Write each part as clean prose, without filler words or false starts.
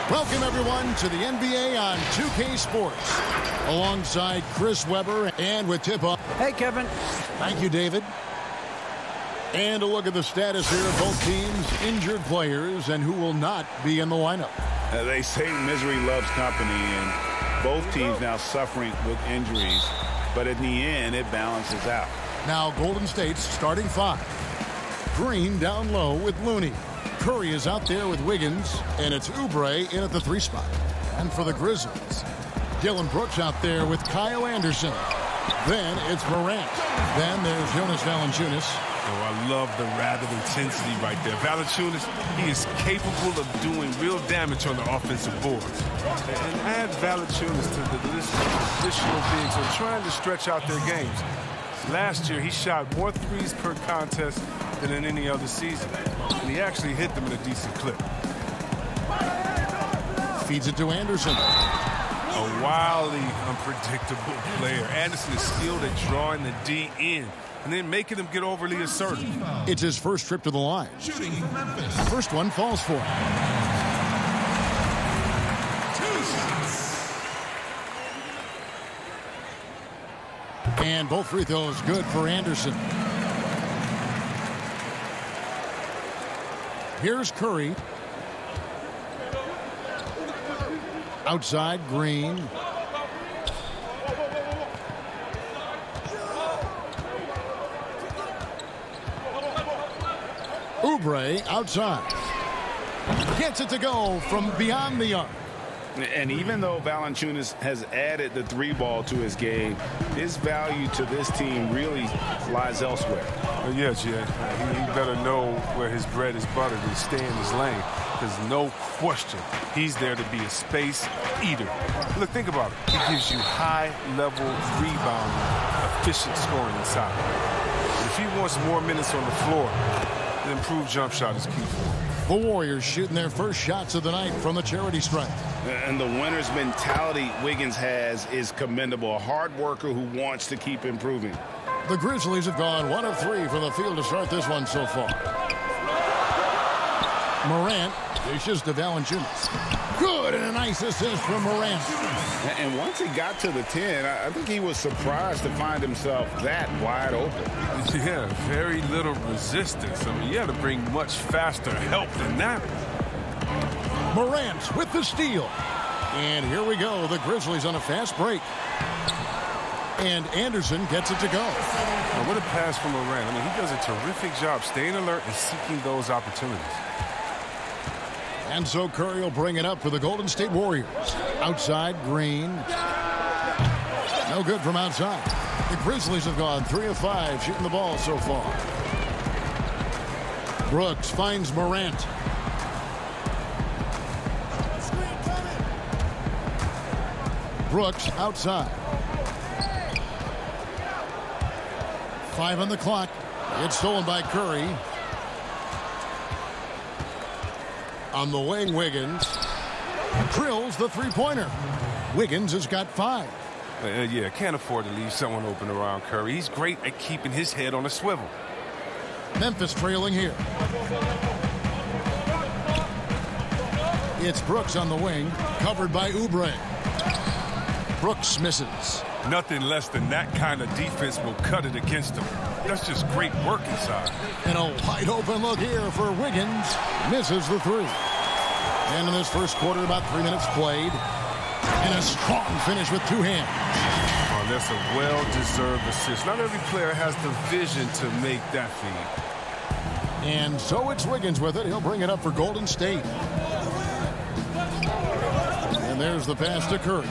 Welcome, everyone, to the NBA on 2K Sports. Alongside Chris Webber and with tip-off. Hey, Kevin. Thank you, David. And a look at the status here of both teams, injured players, and who will not be in the lineup. They say misery loves company, and both teams now suffering with injuries. But in the end, it balances out. Now, Golden State's starting five. Green down low with Looney. Curry is out there with Wiggins, and it's Oubre in at the 3 spot. And for the Grizzlies, Dylan Brooks out there with Kyle Anderson. Then it's Morant. Then there's Jonas Valanciunas. Oh, I love the rapid intensity right there. Valanciunas, he is capable of doing real damage on the offensive boards. And add Valanciunas to the list of additional bigs who are trying to stretch out their games. Last year, he shot more threes per contest than in any other season. And he actually hit them in a decent clip. Feeds it to Anderson. A wildly unpredictable player. Anderson is skilled at drawing the D in and then making them get overly assertive. It's his first trip to the line. First one falls for him. And both free throws good for Anderson. Here's Curry. Outside, Green. Oubre outside. Gets it to go from beyond the arc. And even though Valanciunas has added the 3-ball to his game, his value to this team really lies elsewhere. Yeah, Jay. He better know where his bread is buttered and stay in his lane. There's no question he's there to be a space eater. Look, think about it. He gives you high-level rebounding, efficient scoring inside. And if he wants more minutes on the floor, the improved jump shot is key for him. The Warriors shooting their first shots of the night from the charity stripe. And the winner's mentality Wiggins has is commendable. A hard worker who wants to keep improving. The Grizzlies have gone 1 of 3 from the field to start this one so far. Morant dishes to Valanciunas. Good, and a nice assist from Morant. And once he got to the 10, I think he was surprised to find himself that wide open. Yeah, very little resistance. I mean, you had to bring much faster help than that. Morant with the steal. And here we go. The Grizzlies on a fast break. And Anderson gets it to go. Now, what a pass from Morant. I mean, he does a terrific job staying alert and seeking those opportunities. And so Curry will bring it up for the Golden State Warriors. Outside, Green. No good from outside. The Grizzlies have gone 3 of 5 shooting the ball so far. Brooks finds Morant. Brooks outside. 5 on the clock. It's stolen by Curry. On the wing, Wiggins drills the 3-pointer. Wiggins has got 5. Yeah, can't afford to leave someone open around Curry. He's great at keeping his head on a swivel. Memphis trailing here. It's Brooks on the wing, covered by Oubre. Brooks misses. Nothing less than that kind of defense will cut it against him. That's just great work inside. And a wide open look here for Wiggins. Misses the 3. And in this first quarter, about 3 minutes played. And a strong finish with 2 hands. Oh, that's a well-deserved assist. Not every player has the vision to make that feed. And so it's Wiggins with it. He'll bring it up for Golden State. And there's the pass to Curry.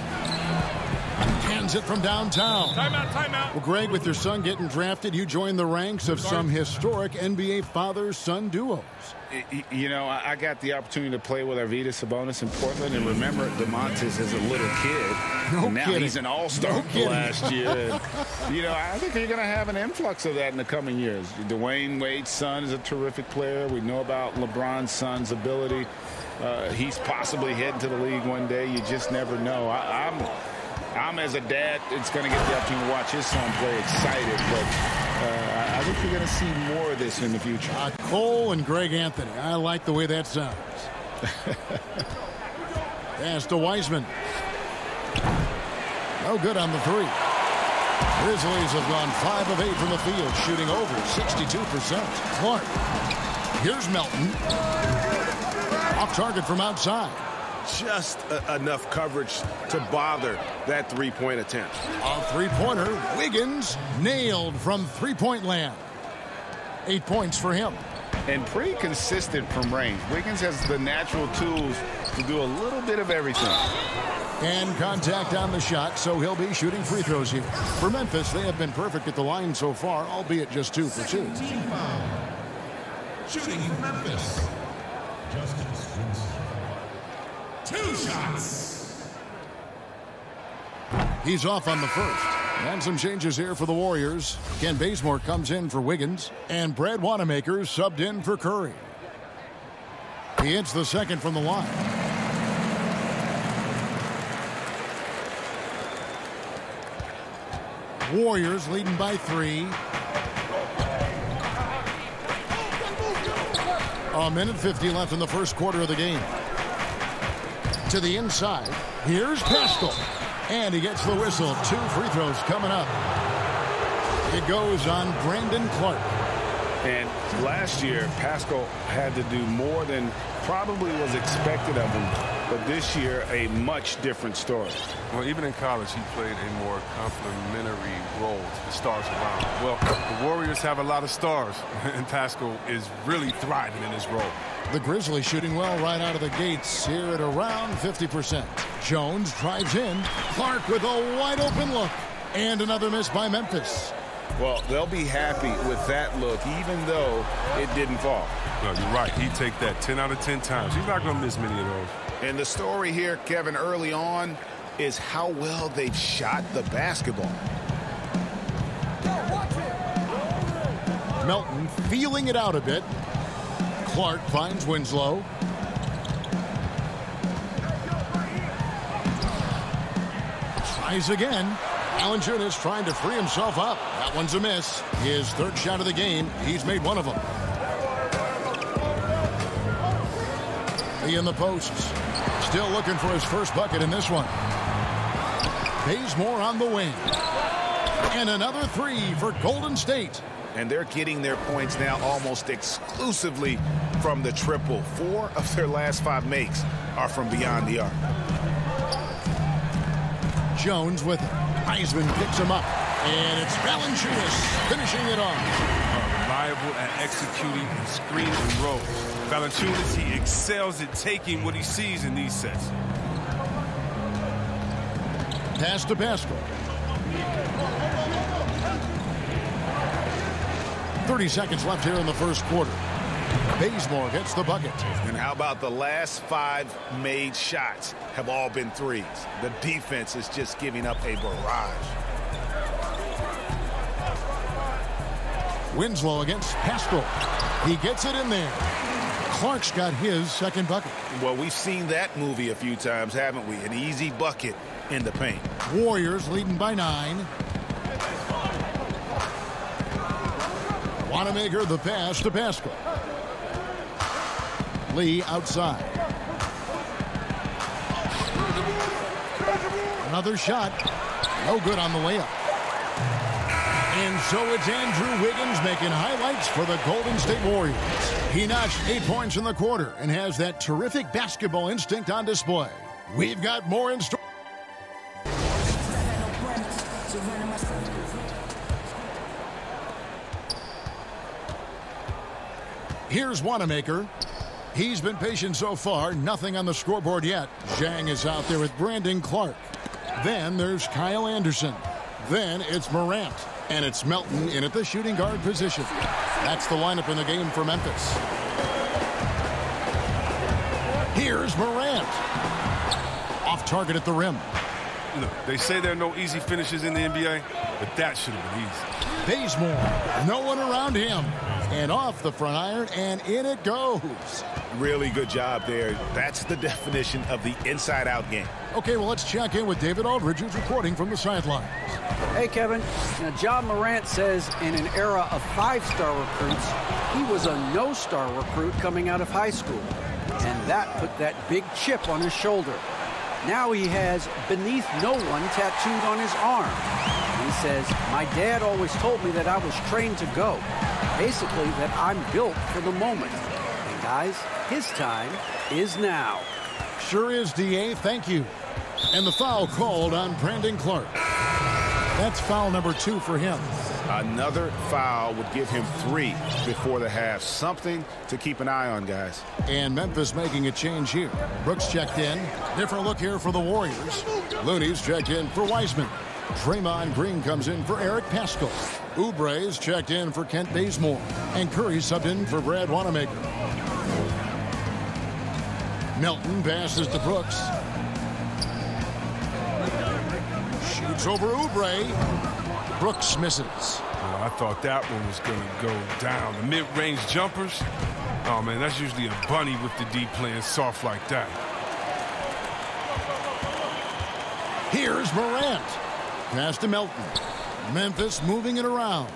Hands it from downtown. Timeout, timeout. Well, Greg, with your son getting drafted, you joined the ranks of some historic NBA father-son duos. You know, I got the opportunity to play with Arvydas Sabonis in Portland, and remember DeMontis as a little kid. No now kidding. He's an all-star last year. And, you know, I think you're going to have an influx of that in the coming years. Dwayne Wade's son is a terrific player. We know about LeBron's son's ability. He's possibly heading to the league one day. You just never know. I'm as a dad, it's going to get the opportunity to watch his son play excited, but I think you're going to see more of this in the future. Cole and Greg Anthony. I like the way that sounds. Pass to Wiseman. No good on the three. Grizzlies have gone 5 of 8 from the field, shooting over 62%. Clark. Here's Melton. Off target from outside. Just enough coverage to bother that three-point attempt. A three-pointer. Wiggins nailed from three-point land. 8 points for him. And pretty consistent from range. Wiggins has the natural tools to do a little bit of everything. And contact on the shot, so he'll be shooting free throws here. For Memphis, they have been perfect at the line so far, albeit just 2 for 2. Shooting for Memphis. Justice Winston. 2 shots. He's off on the first. And some changes here for the Warriors. Ken Bazemore comes in for Wiggins. And Brad Wanamaker subbed in for Curry. He hits the second from the line. Warriors leading by 3. A minute 50 left in the first quarter of the game. To the inside. Here's Pascal. And he gets the whistle. 2 free throws coming up. It goes on Brandon Clark. And last year, Pascal had to do more than probably was expected of him. But this year, a much different story. Well, even in college, he played a more complementary role to the stars around him. Well, the Warriors have a lot of stars, and Pascal is really thriving in his role. The Grizzlies shooting well right out of the gates here at around 50%. Jones drives in. Clark with a wide open look. And another miss by Memphis. Well, they'll be happy with that look, even though it didn't fall. No, you're right. He'd take that 10 out of 10 times. He's not going to miss many of those. And the story here, Kevin, early on, is how well they've shot the basketball. Melton feeling it out a bit. Clark finds Winslow. Tries again. Valanciunas trying to free himself up. That one's a miss. His third shot of the game. He's made one of them. He in the posts. Still looking for his first bucket in this one. Bazemore on the wing. And another 3 for Golden State. And they're getting their points now almost exclusively from the triple. 4 of their last 5 makes are from beyond the arc. Jones with it. Heisman picks him up. And it's Valanciunas finishing it off. Reliable at executing screen and rolls. Valanciunas, he excels at taking what he sees in these sets. Pass to Pascal. 30 seconds left here in the first quarter. Bazemore gets the bucket. And how about the last 5 made shots have all been threes? The defense is just giving up a barrage. Winslow against Pascal. He gets it in there. Clark's got his second bucket. Well, we've seen that movie a few times, haven't we? An easy bucket in the paint. Warriors leading by 9. Wanamaker the pass to Pascal. Lee outside. Another shot. No good on the layup. And so it's Andrew Wiggins making highlights for the Golden State Warriors. He notched 8 points in the quarter and has that terrific basketball instinct on display. We've got more in store. Here's Wanamaker. He's been patient so far. Nothing on the scoreboard yet. Zhang is out there with Brandon Clark. Then there's Kyle Anderson. Then it's Morant. And it's Melton in at the shooting guard position. That's the lineup in the game for Memphis. Here's Morant. Off target at the rim. Look, they say there are no easy finishes in the NBA, but that should have been easy. Bazemore. No one around him. And off the front iron, and in it goes. Really good job there. That's the definition of the inside-out game. Okay, well, let's check in with David Aldridge, who's reporting from the sidelines. Hey, Kevin. Now, John Morant says in an era of 5-star recruits, he was a no-star recruit coming out of high school. And that put that big chip on his shoulder. Now he has "beneath no one" tattooed on his arm. He says, "My dad always told me that I was trained to go." Basically, that I'm built for the moment. And guys, his time is now. Sure is, D.A. Thank you. And the foul called on Brandon Clark. That's foul number 2 for him. Another foul would give him 3 before the half. Something to keep an eye on, guys. And Memphis making a change here. Brooks checked in. Different look here for the Warriors. Looney's checked in for Wiseman. Draymond Green comes in for Eric Paschall. Oubre's checked in for Kent Bazemore. And Curry subbed in for Brad Wanamaker. Melton passes to Brooks. Shoots over Oubre. Brooks misses. Oh, I thought that one was going to go down. The mid-range jumpers, oh, man, that's usually a bunny with the D playing soft like that. Here's Morant. Pass to Melton. Memphis moving it around.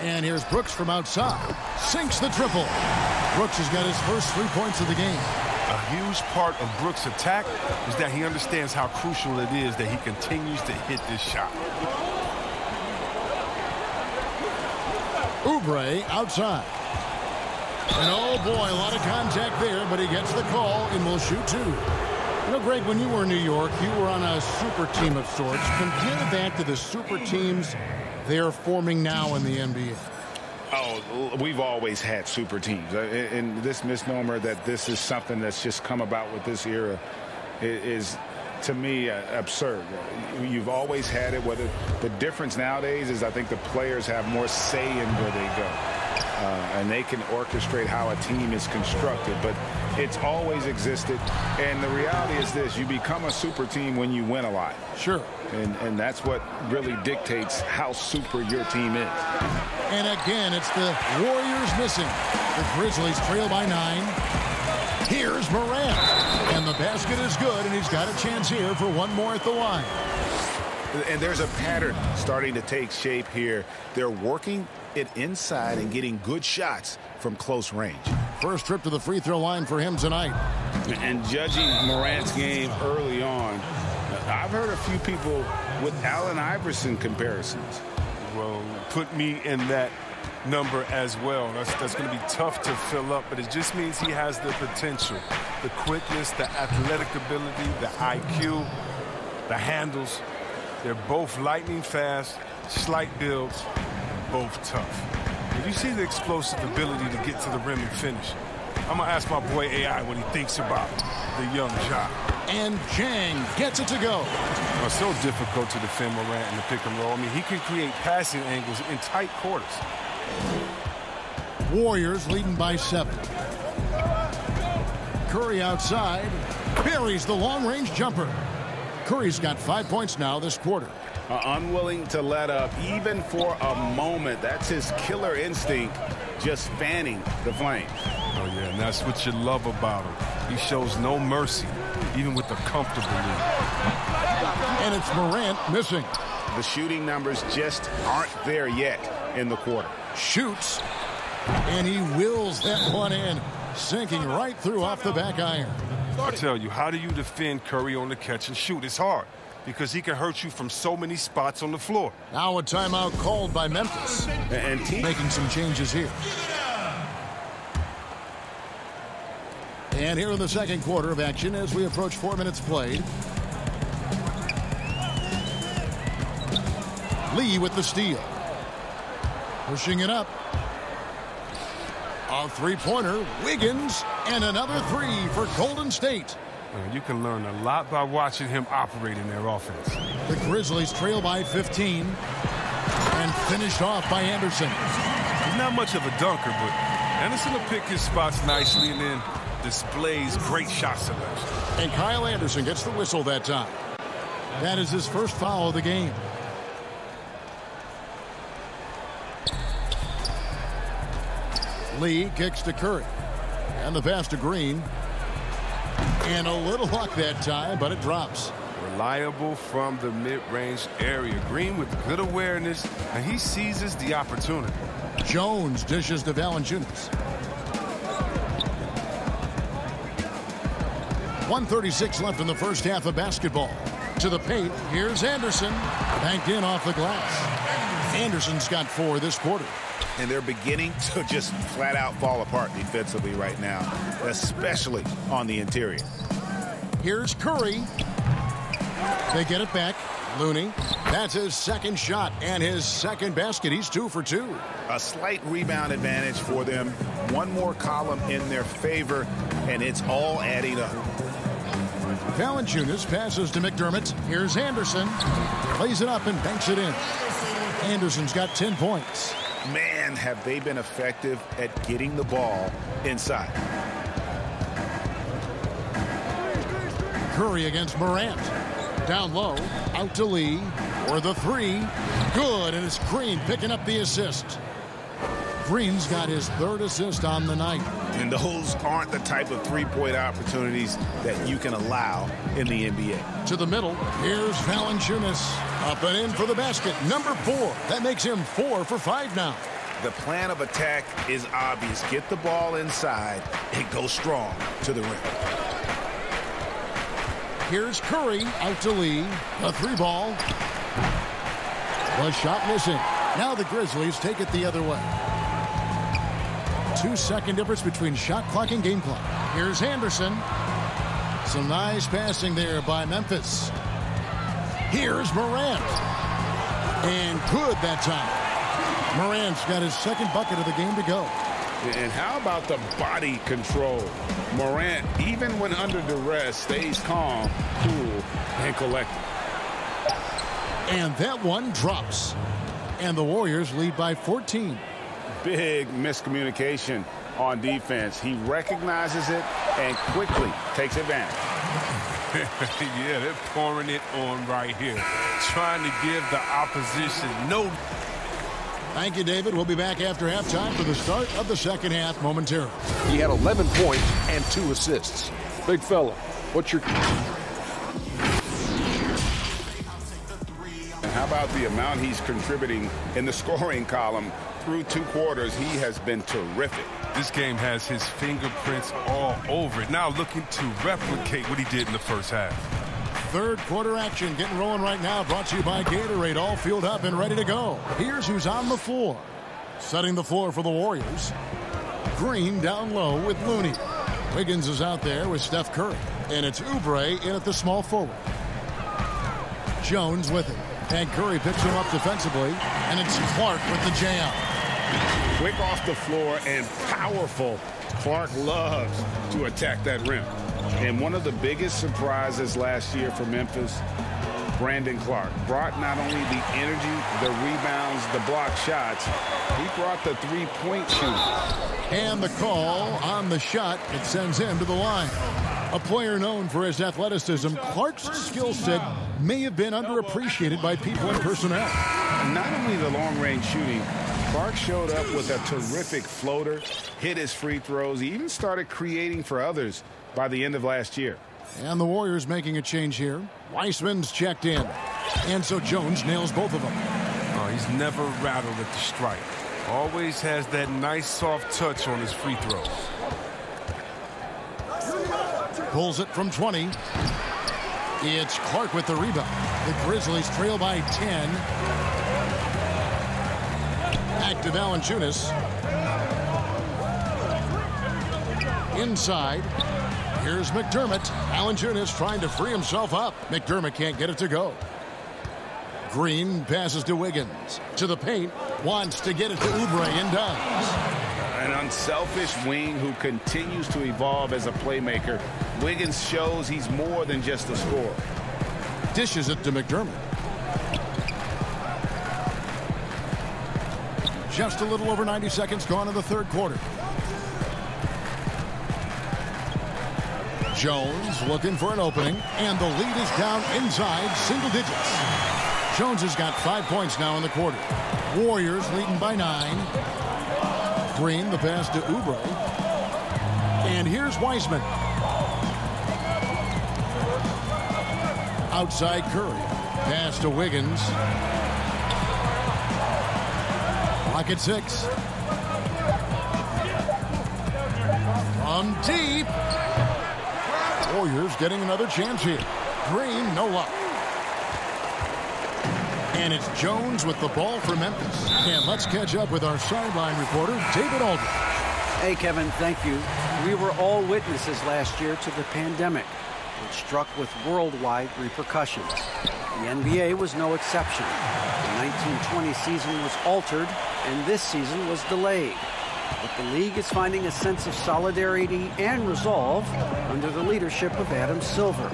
And here's Brooks from outside. Sinks the triple. Brooks has got his first 3 points of the game. A huge part of Brooks' attack is that he understands how crucial it is that he continues to hit this shot. Oubre outside. And oh boy, a lot of contact there, but he gets the call and will shoot 2. You know, Greg, when you were in New York, you were on a super team of sorts. Compare that to the super teams they're forming now in the NBA. Oh, we've always had super teams. And this misnomer that this is something that's just come about with this era is, to me, absurd. You've always had it. Whether the difference nowadays is I think the players have more say in where they go. And they can orchestrate how a team is constructed. But it's always existed. And the reality is this. You become a super team when you win a lot. Sure. And that's what really dictates how super your team is. And again, it's the Warriors missing. The Grizzlies trail by 9. Here's Morant. And the basket is good, and he's got a chance here for one more at the line. And there's a pattern starting to take shape here. They're working it inside and getting good shots from close range. First trip to the free throw line for him tonight. And judging Morant's game early on, I've heard a few people with Allen Iverson comparisons. Well, put me in that number as well. That's going to be tough to fill up, but it just means he has the potential, the quickness, the athletic ability, the IQ, the handles. They're both lightning fast, slight builds, both tough. If you see the explosive ability to get to the rim and finish, I'm going to ask my boy AI what he thinks about the young Ja. And Chang gets it to go. It's so difficult to defend Morant in the pick and roll. I mean, he can create passing angles in tight quarters. Warriors leading by 7. Curry outside. Buries the long-range jumper. Curry's got 5 points now this quarter. Unwilling to let up even for a moment. That's his killer instinct, just fanning the flames. Oh, yeah, and that's what you love about him. He shows no mercy, even with a comfortable lead. And it's Morant missing. The shooting numbers just aren't there yet in the quarter. Shoots, and he wills that one in, sinking right through off the back iron. I tell you, how do you defend Curry on the catch and shoot? It's hard, because he can hurt you from so many spots on the floor. Now a timeout called by Memphis. And making some changes here. And here in the second quarter of action as we approach 4 minutes played. Lee with the steal. Pushing it up. A three-pointer, Wiggins, and another 3 for Golden State. You can learn a lot by watching him operate in their offense. The Grizzlies trail by 15 and finished off by Anderson. He's not much of a dunker, but Anderson will pick his spots nicely and then displays great shot selection. And Kyle Anderson gets the whistle that time. That is his first foul of the game. Lee kicks to Curry. And the pass to Green. And a little luck that time, but it drops. Reliable from the mid-range area. Green with good awareness, and he seizes the opportunity. Jones dishes to Valanciunas. 1:36 left in the first half of basketball. To the paint, here's Anderson. Banked in off the glass. Anderson's got 4 this quarter. And they're beginning to just flat out fall apart defensively right now, especially on the interior. Here's Curry. They get it back. Looney. That's his second shot and his second basket. He's 2 for 2. A slight rebound advantage for them. One more column in their favor, and it's all adding up. Valanciunas passes to McDermott. Here's Anderson. Plays it up and banks it in. Anderson's got 10 points. Man, have they been effective at getting the ball inside. Curry against Morant. Down low, out to Lee, or the 3. Good, and it's Green picking up the assist. Green's got his 3rd assist on the night. And those aren't the type of three-point opportunities that you can allow in the NBA. To the middle, here's Valanciunas. Up and in for the basket, number 4. That makes him 4 for 5 now. The plan of attack is obvious. Get the ball inside and go strong to the rim. Here's Curry, out to Lee. A 3-ball. The shot missing. Now the Grizzlies take it the other way. 2-second difference between shot clock and game clock. Here's Anderson. Some nice passing there by Memphis. Here's Morant. And good that time. Morant's got his second bucket of the game to go. And how about the body control? Morant, even when under duress, stays calm, cool, and collected. And that one drops. And the Warriors lead by 14. Big miscommunication on defense. He recognizes it and quickly takes advantage. Yeah, they're pouring it on right here. Trying to give the opposition no. Thank you, David. We'll be back after halftime for the start of the second half momentarily. He had 11 points and 2 assists. Big fella, what's your... And how about the amount he's contributing in the scoring column? Through 2 quarters, he has been terrific. This game has his fingerprints all over it. Now looking to replicate what he did in the first half. Third quarter action getting rolling right now. Brought to you by Gatorade. All fueled up and ready to go. Here's who's on the floor. Setting the floor for the Warriors. Green down low with Looney. Wiggins is out there with Steph Curry. And it's Oubre in at the small forward. Jones with it. And Curry picks him up defensively. And it's Clark with the jam. Quick off the floor and powerful. Clark loves to attack that rim. And one of the biggest surprises last year for Memphis, Brandon Clark brought not only the energy, the rebounds, the block shots, he brought the three-point shooting. And the call on the shot, it sends him to the line. A player known for his athleticism, Clark's skill set may have been underappreciated by people in personnel. And not only the long-range shooting, Clark showed up with a terrific floater, hit his free throws. He even started creating for others by the end of last year. And the Warriors making a change here. Weissman's checked in. And so Jones nails both of them. Oh, he's never rattled at the strike. Always has that nice soft touch on his free throws. Pulls it from 20. It's Clark with the rebound. The Grizzlies trail by 10. Back to Valanciunas. Inside. Here's McDermott. Valanciunas trying to free himself up. McDermott can't get it to go. Green passes to Wiggins. To the paint. Wants to get it to Oubre and does. An unselfish wing who continues to evolve as a playmaker. Wiggins shows he's more than just a scorer. Dishes it to McDermott. Just a little over 90 seconds gone in the third quarter. Jones looking for an opening, and the lead is down inside single digits. Jones has got 5 points now in the quarter. Warriors leading by 9. Green, the pass to Oubre. And here's Weissman. Outside Curry. Pass to Wiggins. Clock at 6. From deep. Warriors getting another chance here. Green, no luck. And it's Jones with the ball for Memphis. And let's catch up with our sideline reporter, David Aldridge. Hey, Kevin, thank you. We were all witnesses last year to the pandemic, which struck with worldwide repercussions. The NBA was no exception. The 1920 season was altered, and this season was delayed. But the league is finding a sense of solidarity and resolve under the leadership of Adam Silver.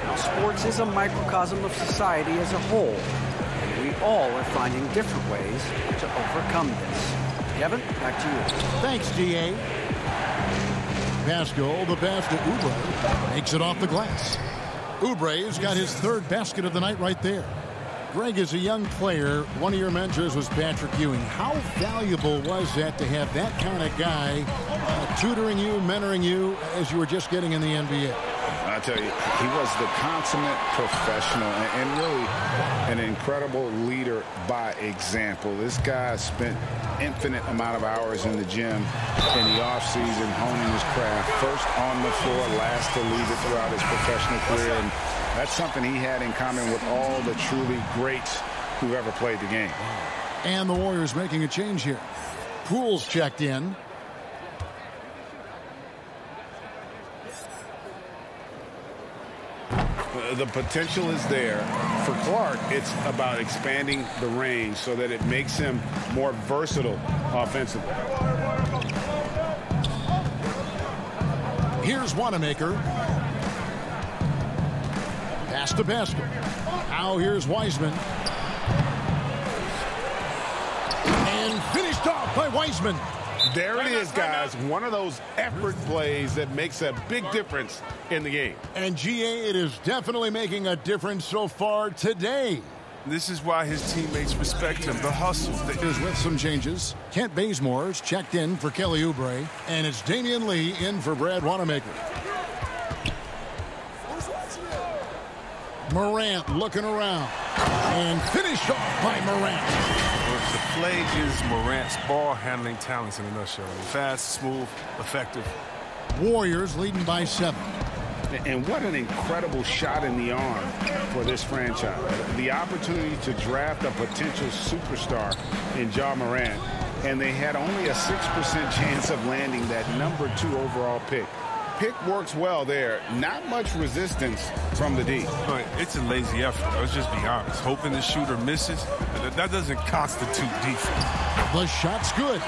Now, sports is a microcosm of society as a whole, and we all are finding different ways to overcome this. Kevin, back to you. Thanks, G.A. Pascal, the pass to Oubre, makes it off the glass. Oubre's got his third basket of the night right there. Greg, as a young player, one of your mentors was Patrick Ewing. How valuable was that to have that kind of guy tutoring you, mentoring you as you were just getting in the NBA? I tell you, he was the consummate professional and really an incredible leader by example. This guy spent infinite amount of hours in the gym in the offseason honing his craft. First on the floor, last to leave it throughout his professional career. And that's something he had in common with all the truly greats who ever played the game. And the Warriors making a change here. Poole's checked in. The potential is there. For Clark, it's about expanding the range so that it makes him more versatile offensively. Here's Wanamaker. Pass to Pascal. Now here's Wiseman. And finished off by Wiseman. There it is, guys. One of those effort plays that makes a big difference in the game. And GA, it is definitely making a difference so far today. This is why his teammates respect him, the hustle. Is with some changes. Kent Bazemore's checked in for Kelly Oubre. And it's Damian Lee in for Brad Wanamaker. Morant looking around. And finished off by Morant. The play is Morant's ball handling talents in a nutshell. Fast, smooth, effective. Warriors leading by 7. And what an incredible shot in the arm for this franchise. The opportunity to draft a potential superstar in Ja Morant, and they had only a 6% chance of landing that number 2 overall pick. Pick works well there. Not much resistance from the D. It's a lazy effort. Let's just be honest. Hoping the shooter misses, that doesn't constitute defense. The shot's good.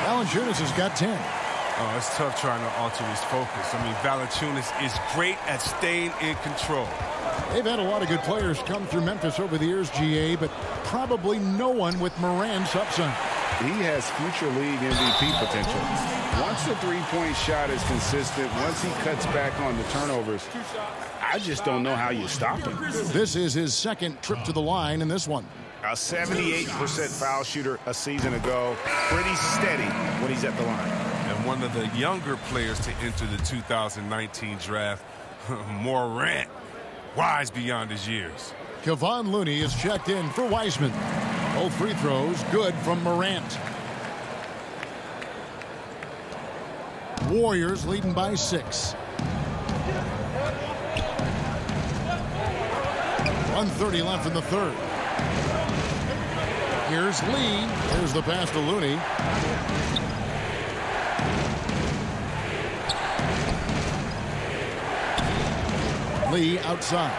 Valanciunas has got 10. Oh, it's tough trying to alter his focus. I mean, Valanciunas is great at staying in control. They've had a lot of good players come through Memphis over the years, GA, but probably no one with Morant's upside. He has future league MVP potential. Once the three-point shot is consistent, once he cuts back on the turnovers, I just don't know how you stop him. This is his second trip to the line in this one. A 78% foul shooter a season ago. Pretty steady when he's at the line. And one of the younger players to enter the 2019 draft, Morant, wise beyond his years. Kevon Looney is checked in for Wiseman. Both free throws good from Morant. Warriors leading by 6. 1:30 left in the third. Here's Lee. Here's the pass to Looney. Lee outside.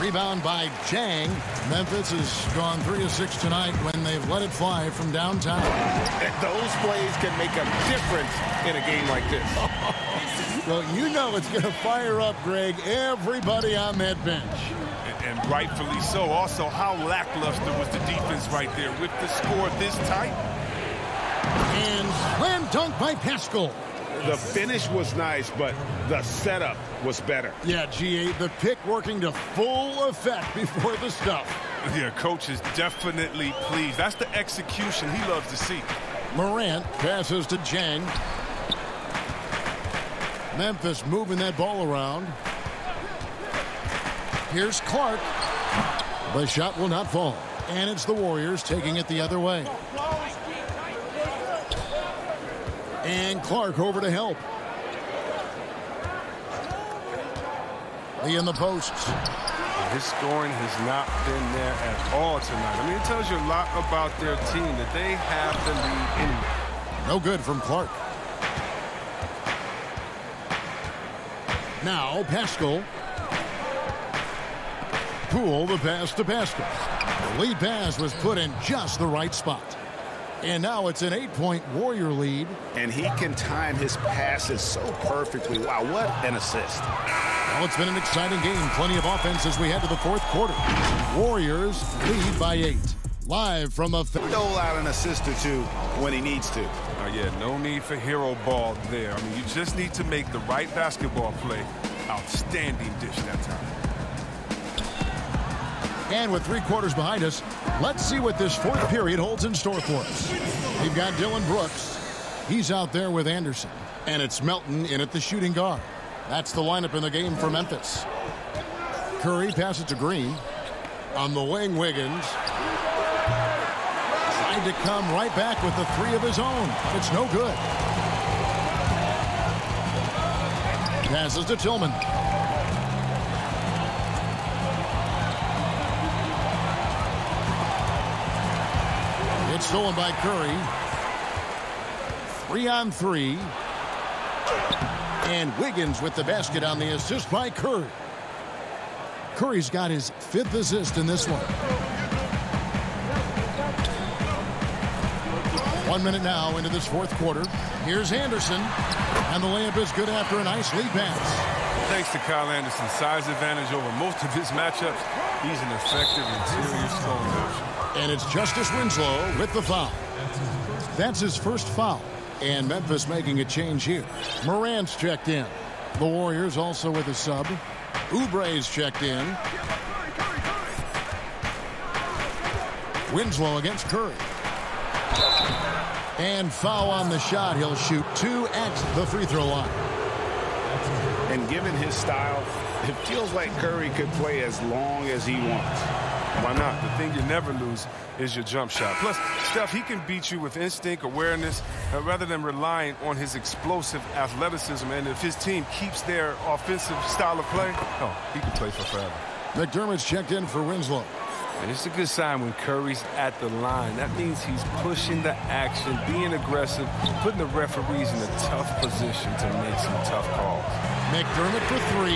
Rebound by Jang. Memphis has gone 3 of 6 tonight when they've let it fly from downtown. Those plays can make a difference in a game like this. Well, you know it's going to fire up, Greg, everybody on that bench. And rightfully so. Also, how lackluster was the defense right there with the score this tight? And slam dunk by Pascal. The finish was nice, but the setup was better. Yeah, GA, the pick working to full effect before the stuff. Yeah, coach is definitely pleased. That's the execution he loves to see. Morant passes to Jang. Memphis moving that ball around. Here's Clark. The shot will not fall. And it's the Warriors taking it the other way. And Clark over to help. Lee in the posts. His scoring has not been there at all tonight. I mean, it tells you a lot about their team that they have the lead anyway. No good from Clark. Now Pascal. Poole the pass to Pascal. The lead pass was put in just the right spot. And now it's an 8-point Warrior lead. And he can time his passes so perfectly. Wow, what an assist. Well, it's been an exciting game. Plenty of offense as we head to the fourth quarter. Warriors lead by 8. Live from the... Dole out an assist or two when he needs to. Yeah, no need for hero ball there. I mean, you just need to make the right basketball play. Outstanding dish that time. And with 3 quarters behind us, let's see what this fourth period holds in store for us. We've got Dylan Brooks. He's out there with Anderson. And it's Melton in at the shooting guard. That's the lineup in the game for Memphis. Curry passes to Green. On the wing, Wiggins. Trying to come right back with the 3 of his own. It's no good. Passes to Tillman. It's stolen by Curry. 3-on-3. And Wiggins with the basket on the assist by Curry. Curry's got his 5th assist in this one. 1 minute now into this fourth quarter. Here's Anderson. And the layup is good after a nice lead pass. Thanks to Kyle Anderson's size advantage over most of his matchups, he's an effective interior scoring option. And it's Justice Winslow with the foul. That's his first foul. And Memphis making a change here. Morant's checked in. The Warriors also with a sub. Oubre's checked in. Winslow against Curry. And foul on the shot. He'll shoot 2 at the free throw line. And given his style, it feels like Curry could play as long as he wants. Why not? The thing you never lose is your jump shot. Plus, Steph, he can beat you with instinct, awareness, rather than relying on his explosive athleticism. And if his team keeps their offensive style of play, oh, he can play for forever. McDermott's checked in for Winslow. And it's a good sign when Curry's at the line. That means he's pushing the action, being aggressive, putting the referees in a tough position to make some tough calls. McDermott for 3.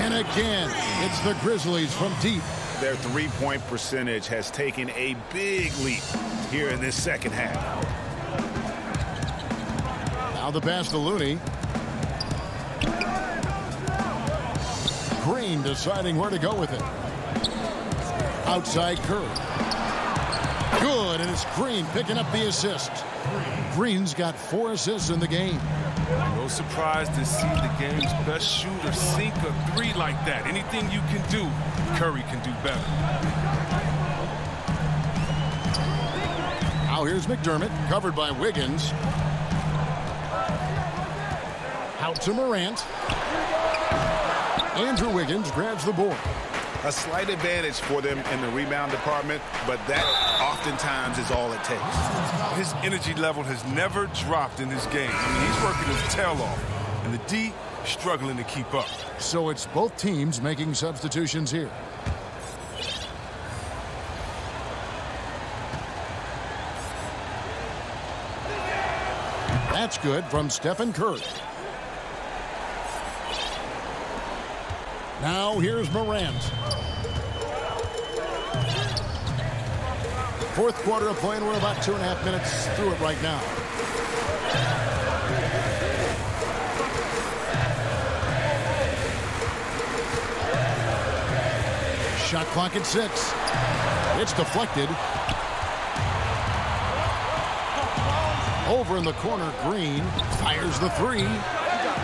And again, it's the Grizzlies from deep. Their three-point percentage has taken a big leap here in this second half. Now the pass to Looney. Green deciding where to go with it. Outside Curry. Good, and it's Green picking up the assist. Green's got 4 assists in the game. No surprise to see the game's best shooter sink a 3 like that. Anything you can do, Curry can do better. Now here's McDermott, covered by Wiggins. Out to Morant. Andrew Wiggins grabs the board. A slight advantage for them in the rebound department, but that oftentimes is all it takes. His energy level has never dropped in this game. I mean, he's working his tail off, and the D struggling to keep up. So it's both teams making substitutions here. That's good from Stephen Curry. Now here's Morant. Fourth quarter of play, and we're about 2.5 minutes through it right now. Shot clock at 6. It's deflected. Over in the corner, Green fires the 3.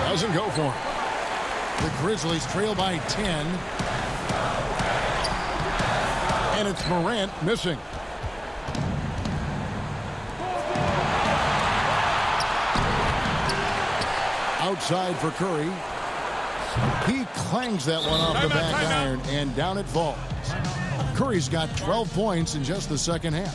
Doesn't go for him. The Grizzlies trail by 10. And it's Morant missing. Outside for Curry. He clangs that one off the back iron, and down it falls. Curry's got 12 points in just the second half.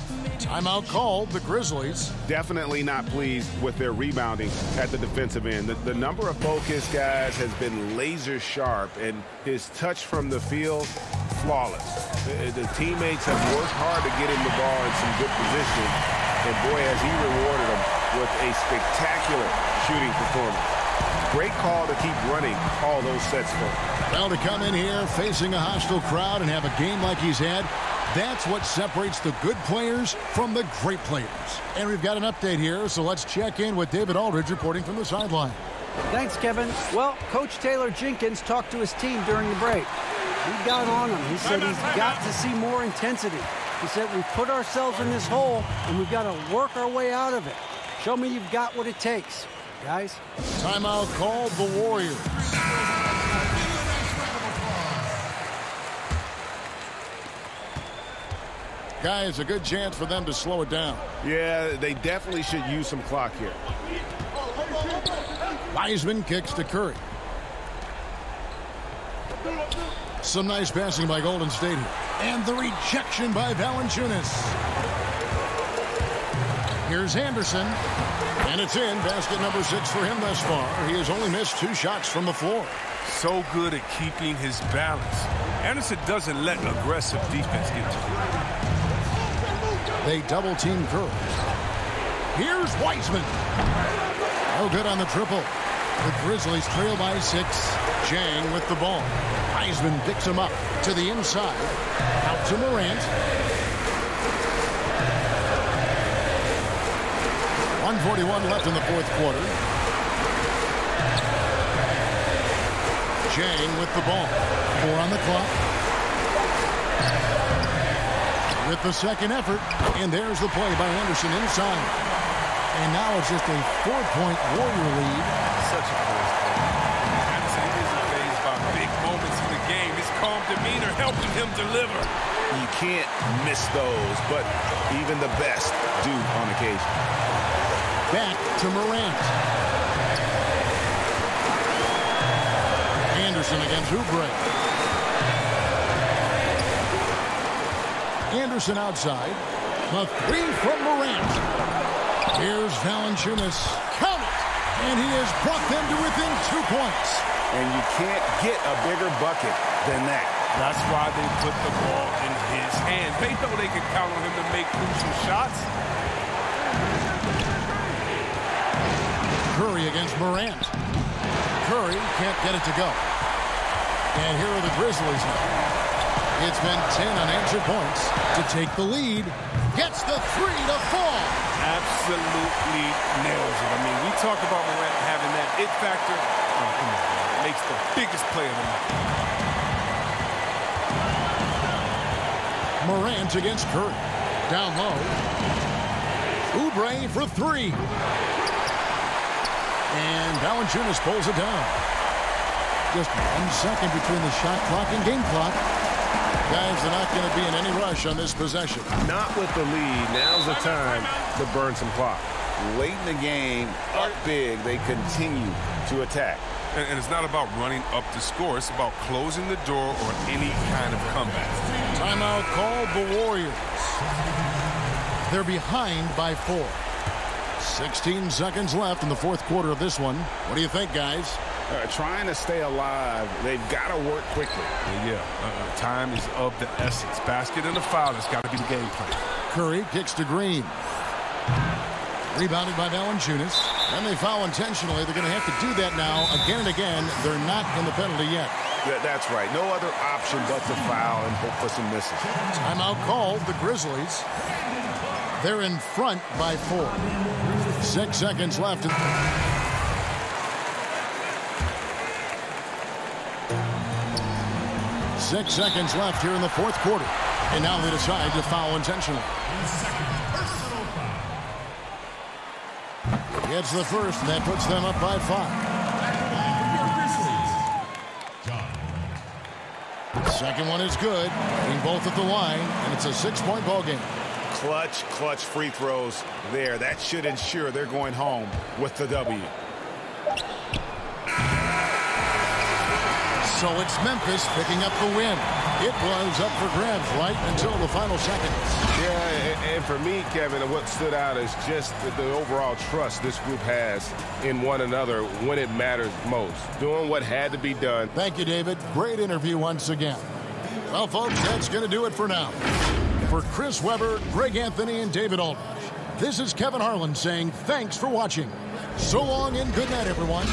Timeout called, the Grizzlies. Definitely not pleased with their rebounding at the defensive end. The number of focus guys has been laser sharp, and his touch from the field, flawless. The teammates have worked hard to get him the ball in some good position, and boy, has he rewarded them with a spectacular shooting performance. Great call to keep running all those sets for him. Well, to come in here facing a hostile crowd and have a game like he's had, that's what separates the good players from the great players. And we've got an update here, so let's check in with David Aldridge reporting from the sideline. Thanks, Kevin. Well, Coach Taylor Jenkins talked to his team during the break. He got on him. He said he's got to see more intensity. He said we've put ourselves in this hole, and we've got to work our way out of it. Show me you've got what it takes, guys. Timeout called, the Warriors. Guys, a good chance for them to slow it down. Yeah, they definitely should use some clock here. Wiseman kicks to Curry. Some nice passing by Golden State here. And the rejection by Valanciunas. Here's Anderson. And it's in. Basket number 6 for him thus far. He has only missed 2 shots from the floor. So good at keeping his balance. Anderson doesn't let aggressive defense get to him. They double-team Curry. Here's Wiseman. No good on the triple. The Grizzlies trail by 6. Jang with the ball. Wiseman picks him up to the inside. Out to Morant. 1:41 left in the fourth quarter. Jang with the ball. 4 on the clock. With the second effort, and there's the play by Anderson inside. And now it's just a 4-point Warrior lead. Such a close play. Anderson isn't fazed by big moments in the game. His calm demeanor helping him deliver. You can't miss those, but even the best do on occasion. Back to Morant. Anderson against Oubre. Anderson outside. The 3 from Morant. Here's Valanciunas. Count it! And he has brought them to within 2 points. And you can't get a bigger bucket than that. That's why they put the ball in his hands. They know they can count on him to make crucial shots. Curry against Morant. Curry can't get it to go. And here are the Grizzlies now. It's been 10 unanswered points to take the lead. Gets the 3 to fall. Absolutely nails it. I mean, we talk about Morant having that it factor. Oh, come on, man. Makes the biggest play of the night. Morant against Curry. Down low. Oubre for 3. And Valanciunas pulls it down. Just 1 second between the shot clock and game clock. Guys, they're not going to be in any rush on this possession. Not with the lead. Now's the time to burn some clock. Late in the game, up big, they continue to attack. And it's not about running up the score. It's about closing the door on any kind of comeback. Timeout called, the Warriors. They're behind by 4. 16 seconds left in the fourth quarter of this one. What do you think, guys? Trying to stay alive, they've got to work quickly. Time is of the essence. Basket and a foul has got to be the game plan. Curry kicks to Green. Rebounded by Valanciunas. And they foul intentionally. They're going to have to do that now again and again. They're not in the penalty yet. That's right. No other option but to foul and hope for some misses. Timeout called, the Grizzlies. They're in front by 4. 6 seconds left. 6 seconds left here in the fourth quarter. And now they decide to foul intentionally. Gets the first, and that puts them up by 5. Second one is good. Being both at the line, and it's a 6-point ball game. Clutch free throws there. That should ensure they're going home with the W. So it's Memphis picking up the win. It was up for grabs right until the final seconds. Yeah, and for me, Kevin, what stood out is just the overall trust this group has in one another when it matters most. Doing what had to be done. Thank you, David. Great interview once again. Well, folks, that's going to do it for now. For Chris Webber, Greg Anthony, and David Aldridge, this is Kevin Harlan saying thanks for watching. So long and good night, everyone.